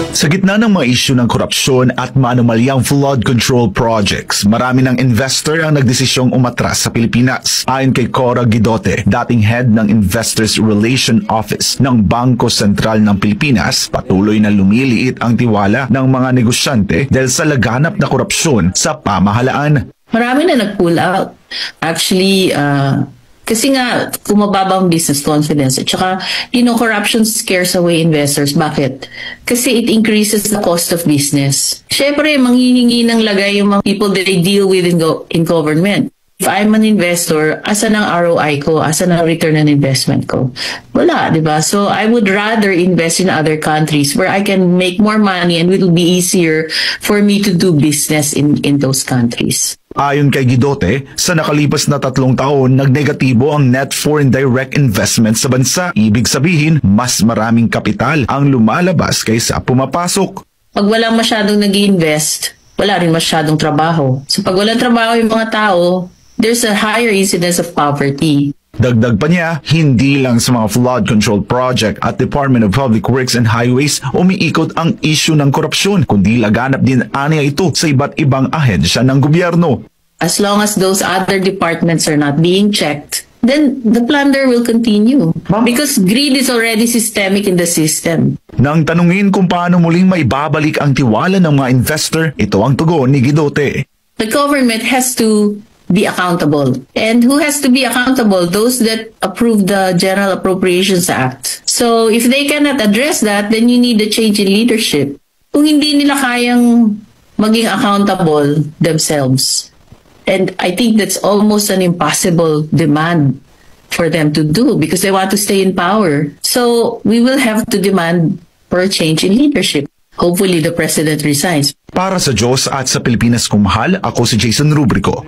Sa gitna ng mga isyu ng korupsyon at maanumalyang flood control projects, marami ng investor ang nagdesisyong umatras sa Pilipinas. Ayon kay Cora Guidote, dating head ng Investors Relation Office ng Bangko Sentral ng Pilipinas, patuloy na lumiliit ang tiwala ng mga negosyante dahil sa laganap na korupsyon sa pamahalaan. Marami na nag-pull out. Actually, kasi nga, kumababa ang business confidence. At saka, corruption scares away investors. Bakit? Kasi it increases the cost of business. Siyempre, manghihingi ng lagay yung mga people that they deal with in government. If I'm an investor, asan ang ROI ko? Asan ang return on investment ko? Wala, di ba? So, I would rather invest in other countries where I can make more money and it will be easier for me to do business in those countries. Ayon kay Guidote, sa nakalipas na 3 taon, nagnegatibo ang net foreign direct investment sa bansa. Ibig sabihin, mas maraming kapital ang lumalabas kaysa pumapasok. Pag walang masyadong nag-invest, wala rin masyadong trabaho. So pag walang trabaho yung mga tao, there's a higher incidence of poverty. Dagdag pa niya, hindi lang sa mga flood control project at Department of Public Works and Highways umiikot ang issue ng korupsyon, kundi laganap din aniya ito sa iba't ibang ahensya ng gobyerno. As long as those other departments are not being checked, then the plunder will continue. Because greed is already systemic in the system. Nang tanungin kung paano muling maibabalik ang tiwala ng mga investor, ito ang tugon ni Guidote. The government has to be accountable. And who has to be accountable? Those that approve the General Appropriations Act. So if they cannot address that, then you need a change in leadership. Kung hindi nila kayang maging accountable themselves, and I think that's almost an impossible demand for them to do because they want to stay in power. So we will have to demand for a change in leadership. Hopefully the President resigns. Para sa Diyos at sa Pilipinas kumahal, ako si Jason Rubrico.